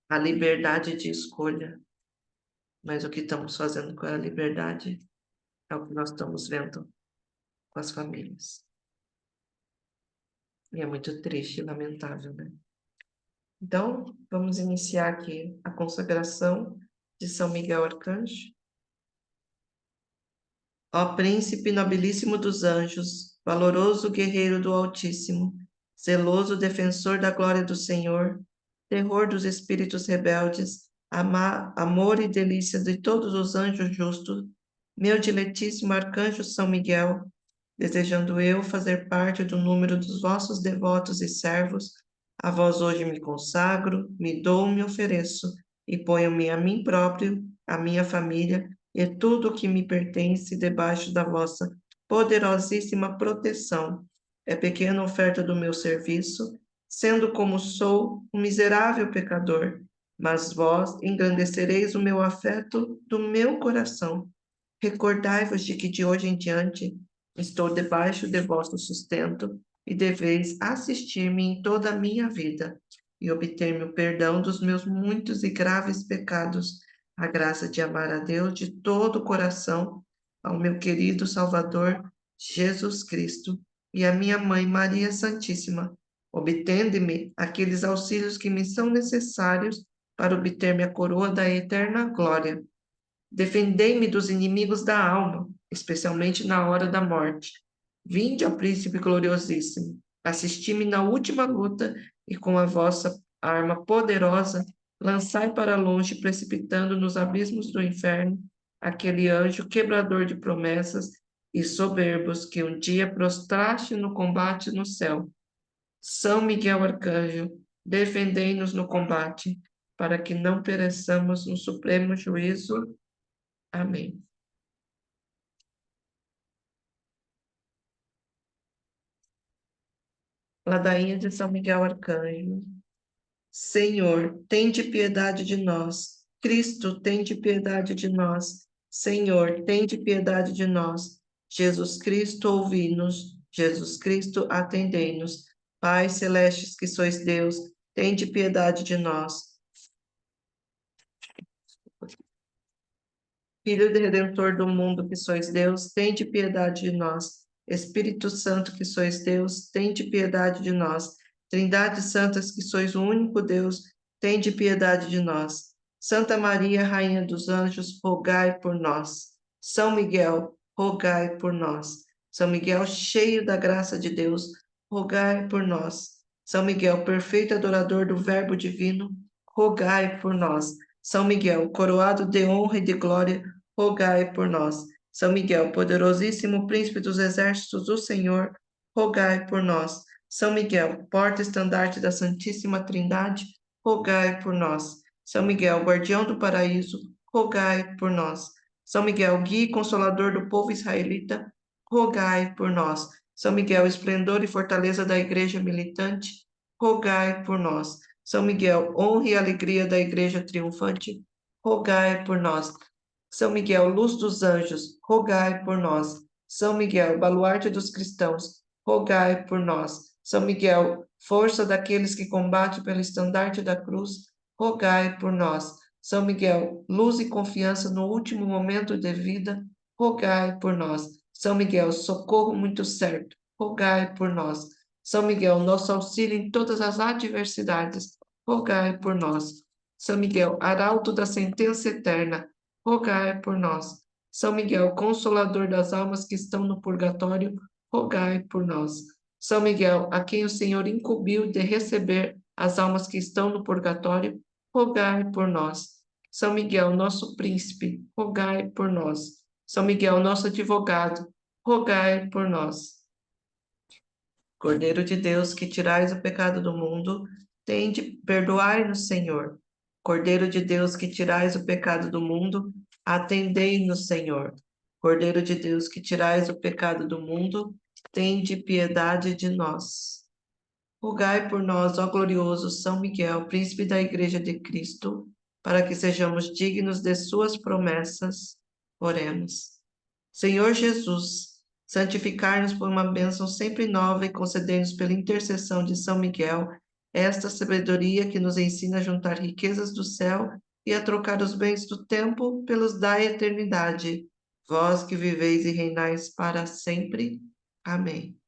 a liberdade de escolha, mas o que estamos fazendo com a liberdade é o que nós estamos vendo com as famílias. E é muito triste e lamentável, né? Então, vamos iniciar aqui a consagração de São Miguel Arcanjo. Ó príncipe nobilíssimo dos anjos, valoroso guerreiro do Altíssimo, zeloso defensor da glória do Senhor, terror dos espíritos rebeldes, amor e delícia de todos os anjos justos, meu diletíssimo arcanjo São Miguel, desejando eu fazer parte do número dos vossos devotos e servos, a vós hoje me consagro, me dou, me ofereço, e ponho-me a mim próprio, a minha família, e tudo o que me pertence debaixo da vossa poderosíssima proteção. É pequena oferta do meu serviço, sendo como sou um miserável pecador, mas vós engrandecereis o meu afeto do meu coração. Recordai-vos de que de hoje em diante estou debaixo de vosso sustento e deveis assistir-me em toda a minha vida e obter-me o perdão dos meus muitos e graves pecados, a graça de amar a Deus de todo o coração, ao meu querido Salvador Jesus Cristo e à minha Mãe Maria Santíssima, obtende-me aqueles auxílios que me são necessários para obter-me a coroa da eterna glória. Defendei-me dos inimigos da alma, especialmente na hora da morte. Vinde ao príncipe gloriosíssimo, assisti-me na última luta e com a vossa arma poderosa lançai para longe, precipitando nos abismos do inferno, aquele anjo quebrador de promessas e soberbos que um dia prostraste no combate no céu. São Miguel Arcanjo, defendei-nos no combate, para que não pereçamos no supremo juízo. Amém. Ladainha de São Miguel Arcanjo. Senhor, tende piedade de nós. Cristo, tende piedade de nós. Senhor, tende piedade de nós. Jesus Cristo, ouvi-nos. Jesus Cristo, atendei-nos. Pai celestes que sois Deus, tende piedade de nós. Filho e Redentor do mundo que sois Deus, tende piedade de nós. Espírito Santo que sois Deus, tende piedade de nós. Trindade Santas que sois o único Deus, tende piedade de nós. Santa Maria, Rainha dos Anjos, rogai por nós. São Miguel, rogai por nós. São Miguel, cheio da graça de Deus, rogai por nós. São Miguel, perfeito adorador do Verbo divino, rogai por nós. São Miguel, coroado de honra e de glória, rogai por nós. São Miguel, poderosíssimo príncipe dos exércitos do Senhor, rogai por nós. São Miguel, porta-estandarte da Santíssima Trindade, rogai por nós. São Miguel, guardião do paraíso, rogai por nós. São Miguel, guia e consolador do povo israelita, rogai por nós. São Miguel, esplendor e fortaleza da igreja militante, rogai por nós. São Miguel, honra e alegria da igreja triunfante, rogai por nós. São Miguel, luz dos anjos, rogai por nós. São Miguel, baluarte dos cristãos, rogai por nós. São Miguel, força daqueles que combatem pelo estandarte da cruz, rogai por nós. São Miguel, luz e confiança no último momento de vida, rogai por nós. São Miguel, socorro muito certo, rogai por nós. São Miguel, nosso auxílio em todas as adversidades, rogai por nós. São Miguel, arauto da sentença eterna, rogai por nós. São Miguel, consolador das almas que estão no purgatório, rogai por nós. São Miguel, a quem o Senhor incumbiu de receber as almas que estão no purgatório, rogai por nós. São Miguel, nosso príncipe, rogai por nós. São Miguel, nosso advogado, rogai por nós. Cordeiro de Deus, que tirais o pecado do mundo, perdoai-nos, Senhor. Cordeiro de Deus, que tirais o pecado do mundo, atendei-nos, Senhor. Cordeiro de Deus, que tirais o pecado do mundo, tende piedade de nós. Rogai por nós, ó glorioso São Miguel, príncipe da Igreja de Cristo, para que sejamos dignos de suas promessas. Oremos. Senhor Jesus, santificar-nos por uma bênção sempre nova e conceder-nos pela intercessão de São Miguel esta sabedoria que nos ensina a juntar riquezas do céu e a trocar os bens do tempo pelos da eternidade. Vós que viveis e reinais para sempre. Amém.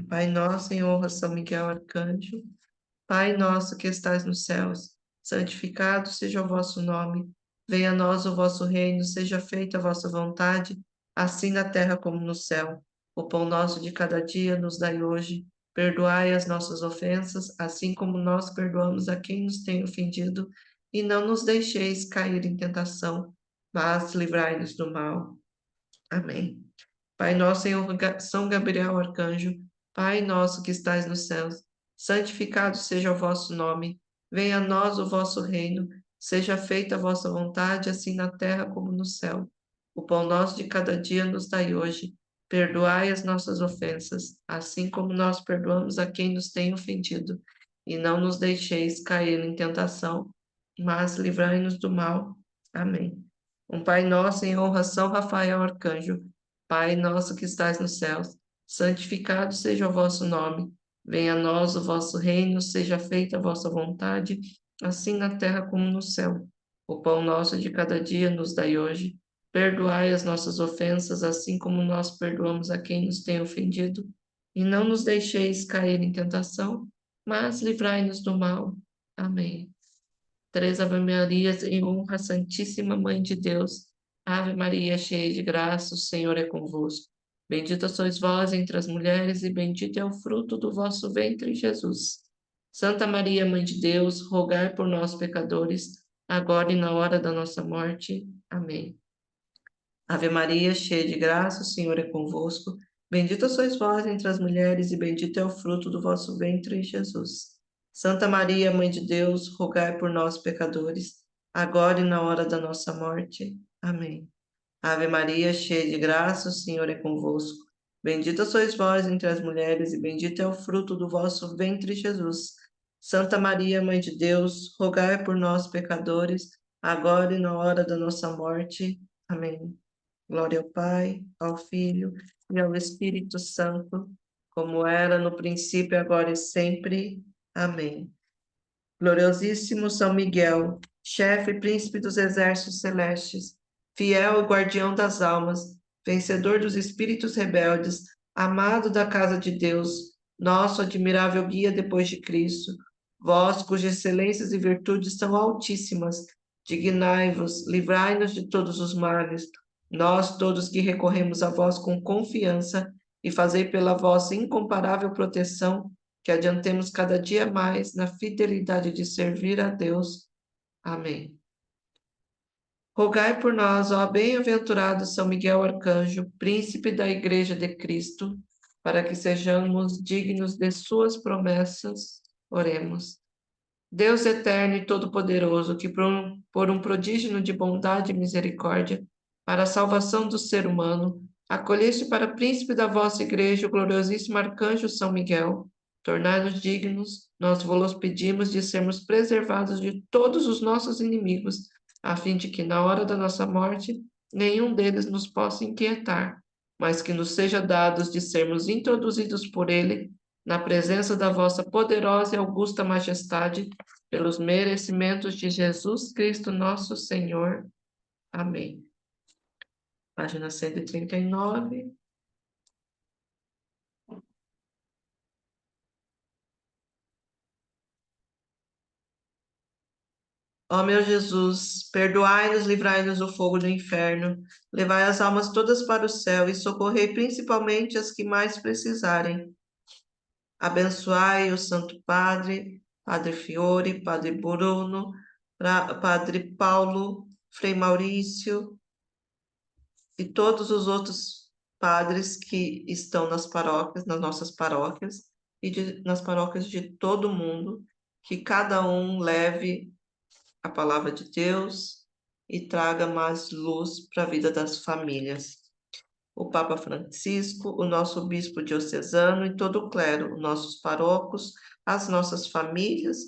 Pai nosso, em honra a São Miguel Arcanjo. Pai nosso que estais nos céus, santificado seja o vosso nome. Venha a nós o vosso reino, seja feita a vossa vontade, assim na terra como no céu. O pão nosso de cada dia nos dai hoje. Perdoai as nossas ofensas, assim como nós perdoamos a quem nos tem ofendido, e não nos deixeis cair em tentação, mas livrai-nos do mal. Amém. Pai nosso, em São Gabriel Arcanjo, Pai nosso que estais nos céus, santificado seja o vosso nome, venha a nós o vosso reino, seja feita a vossa vontade, assim na terra como no céu. O pão nosso de cada dia nos dai hoje, perdoai as nossas ofensas, assim como nós perdoamos a quem nos tem ofendido, e não nos deixeis cair em tentação, mas livrai-nos do mal. Amém. Um Pai nosso em honra a São Rafael Arcanjo, Pai nosso que estais nos céus, santificado seja o vosso nome. Venha a nós o vosso reino, seja feita a vossa vontade, assim na terra como no céu. O pão nosso de cada dia nos dai hoje. Perdoai as nossas ofensas, assim como nós perdoamos a quem nos tem ofendido. E não nos deixeis cair em tentação, mas livrai-nos do mal. Amém. Três Ave Marias em honra à Santíssima Mãe de Deus. Ave Maria, cheia de graça, o Senhor é convosco. Bendita sois vós entre as mulheres, e bendito é o fruto do vosso ventre, Jesus. Santa Maria, Mãe de Deus, rogai por nós, pecadores, agora e na hora da nossa morte. Amém. Ave Maria, cheia de graça, o Senhor é convosco. Bendita sois vós entre as mulheres, e bendito é o fruto do vosso ventre, Jesus. Santa Maria, Mãe de Deus, rogai por nós, pecadores, agora e na hora da nossa morte. Amém. Ave Maria, cheia de graça, o Senhor é convosco. Bendita sois vós entre as mulheres, e bendito é o fruto do vosso ventre, Jesus. Santa Maria, Mãe de Deus, rogai por nós, pecadores, agora e na hora da nossa morte. Amém. Glória ao Pai, ao Filho e ao Espírito Santo, como era no princípio, agora e sempre. Amém. Gloriosíssimo São Miguel, chefe e príncipe dos exércitos celestes, fiel e guardião das almas, vencedor dos espíritos rebeldes, amado da casa de Deus, nosso admirável guia depois de Cristo, vós cujas excelências e virtudes são altíssimas, dignai-vos, livrai-nos de todos os males, nós todos que recorremos a vós com confiança, e fazei pela vossa incomparável proteção que adiantemos cada dia mais na fidelidade de servir a Deus. Amém. Rogai por nós, ó bem-aventurado São Miguel Arcanjo, príncipe da Igreja de Cristo, para que sejamos dignos de suas promessas. Oremos. Deus eterno e todo-poderoso, que por um prodígio de bondade e misericórdia, para a salvação do ser humano, acolheste para príncipe da vossa Igreja o gloriosíssimo Arcanjo São Miguel, tornai-nos dignos, nós vos pedimos, de sermos preservados de todos os nossos inimigos, a fim de que, na hora da nossa morte, nenhum deles nos possa inquietar, mas que nos seja dados de sermos introduzidos por ele na presença da vossa poderosa e augusta majestade, pelos merecimentos de Jesus Cristo, nosso Senhor. Amém. Página 139. Ó meu Jesus, perdoai-nos, livrai-nos do fogo do inferno, levai as almas todas para o céu e socorrei principalmente as que mais precisarem. Abençoai o Santo Padre, Padre Fiore, Padre Bruno, Padre Paulo, Frei Maurício e todos os outros padres que estão nas paróquias, nas nossas paróquias e nas paróquias de todo mundo, que cada um leve a palavra de Deus e traga mais luz para a vida das famílias. O Papa Francisco, o nosso bispo diocesano e todo o clero, os nossos parocos, as nossas famílias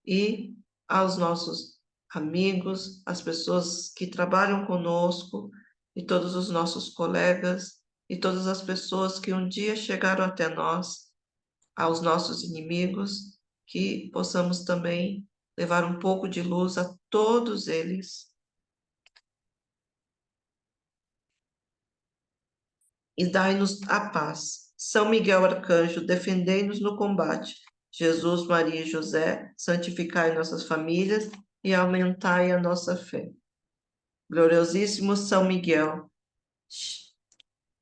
e aos nossos amigos, as pessoas que trabalham conosco e todos os nossos colegas e todas as pessoas que um dia chegaram até nós, aos nossos inimigos, que possamos também levar um pouco de luz a todos eles. E dai-nos a paz. São Miguel Arcanjo, defendei-nos no combate. Jesus, Maria e José, santificai nossas famílias e aumentai a nossa fé. Gloriosíssimo São Miguel.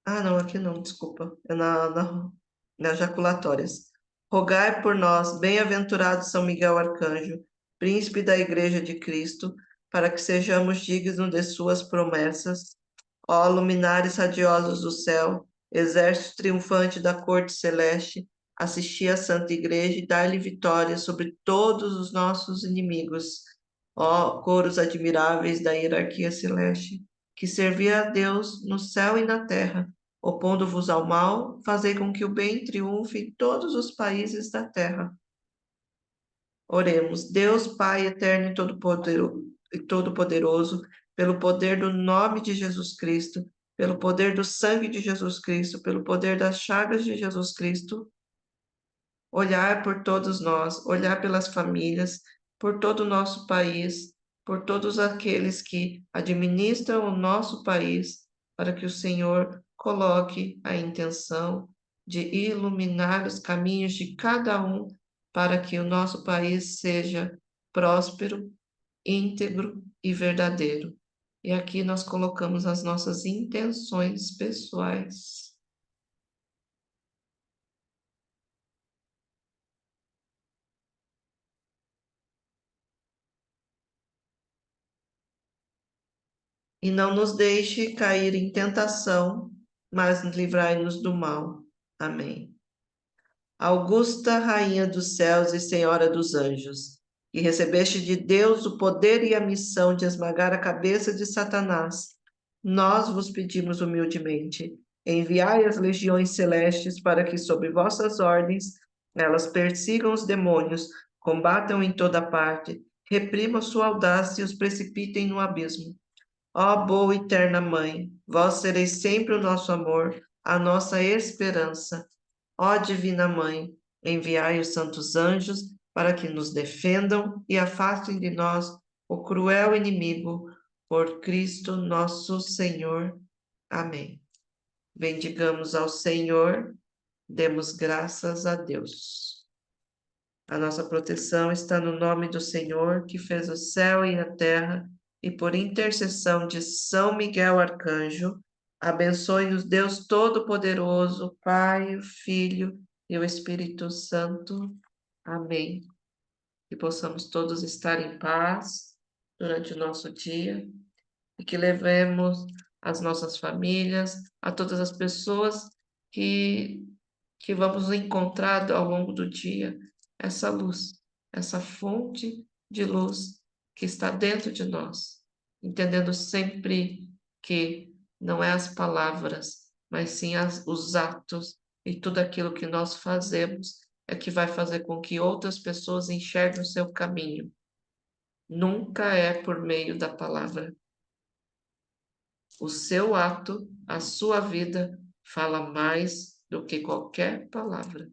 Ah, não, aqui não, desculpa. É nas jaculatórias. Rogai por nós, bem-aventurado São Miguel Arcanjo, príncipe da Igreja de Cristo, para que sejamos dignos de suas promessas. Ó luminares radiosos do céu, exército triunfante da corte celeste, assisti à Santa Igreja e dai-lhe vitória sobre todos os nossos inimigos. Ó coros admiráveis da hierarquia celeste, que servia a Deus no céu e na terra, opondo-vos ao mal, fazei com que o bem triunfe em todos os países da terra. Oremos, Deus Pai eterno e todo-poderoso, pelo poder do nome de Jesus Cristo, pelo poder do sangue de Jesus Cristo, pelo poder das chagas de Jesus Cristo, olhar por todos nós, olhar pelas famílias, por todo o nosso país, por todos aqueles que administram o nosso país, para que o Senhor coloque a intenção de iluminar os caminhos de cada um, para que o nosso país seja próspero, íntegro e verdadeiro. E aqui nós colocamos as nossas intenções pessoais. E não nos deixe cair em tentação, mas livrai-nos do mal. Amém. Augusta Rainha dos céus e Senhora dos anjos, que recebeste de Deus o poder e a missão de esmagar a cabeça de Satanás, nós vos pedimos humildemente, enviai as legiões celestes para que, sob vossas ordens, elas persigam os demônios, combatam em toda parte, reprimam sua audácia e os precipitem no abismo. Ó boa e eterna Mãe, vós sereis sempre o nosso amor, a nossa esperança. Ó Divina Mãe, enviai os santos anjos para que nos defendam e afastem de nós o cruel inimigo, por Cristo nosso Senhor. Amém. Bendigamos ao Senhor, demos graças a Deus. A nossa proteção está no nome do Senhor, que fez o céu e a terra, e por intercessão de São Miguel Arcanjo, abençoe-nos Deus Todo-Poderoso, Pai, o Filho e o Espírito Santo. Amém. Que possamos todos estar em paz durante o nosso dia e que levemos as nossas famílias, a todas as pessoas que, que vamos encontrar ao longo do dia, essa luz, essa fonte de luz que está dentro de nós, entendendo sempre que não é as palavras, mas sim os atos e tudo aquilo que nós fazemos é que vai fazer com que outras pessoas enxerguem o seu caminho. Nunca é por meio da palavra. O seu ato, a sua vida, fala mais do que qualquer palavra.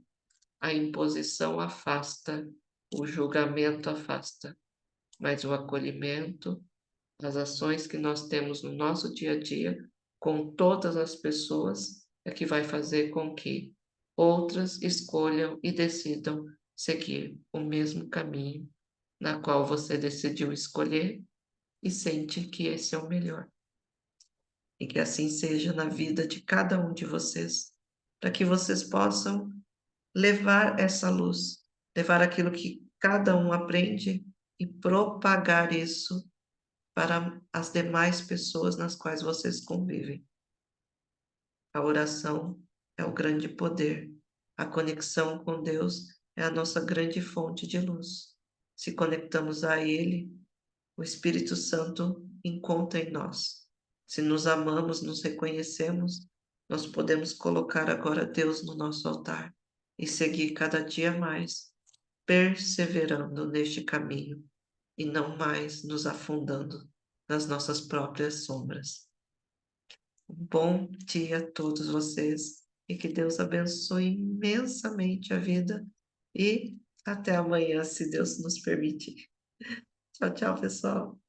A imposição afasta, o julgamento afasta, mas o acolhimento, as ações que nós temos no nosso dia a dia, com todas as pessoas, é que vai fazer com que outras escolham e decidam seguir o mesmo caminho na qual você decidiu escolher e sente que esse é o melhor. E que assim seja na vida de cada um de vocês, para que vocês possam levar essa luz, levar aquilo que cada um aprende e propagar isso para as demais pessoas nas quais vocês convivem. A oração é o grande poder. A conexão com Deus é a nossa grande fonte de luz. Se conectamos a Ele, o Espírito Santo encontra em nós. Se nos amamos, nos reconhecemos, nós podemos colocar agora Deus no nosso altar e seguir cada dia mais, perseverando neste caminho e não mais nos afundando nas nossas próprias sombras. Um bom dia a todos vocês e que Deus abençoe imensamente a vida e até amanhã, se Deus nos permitir. Tchau, tchau, pessoal.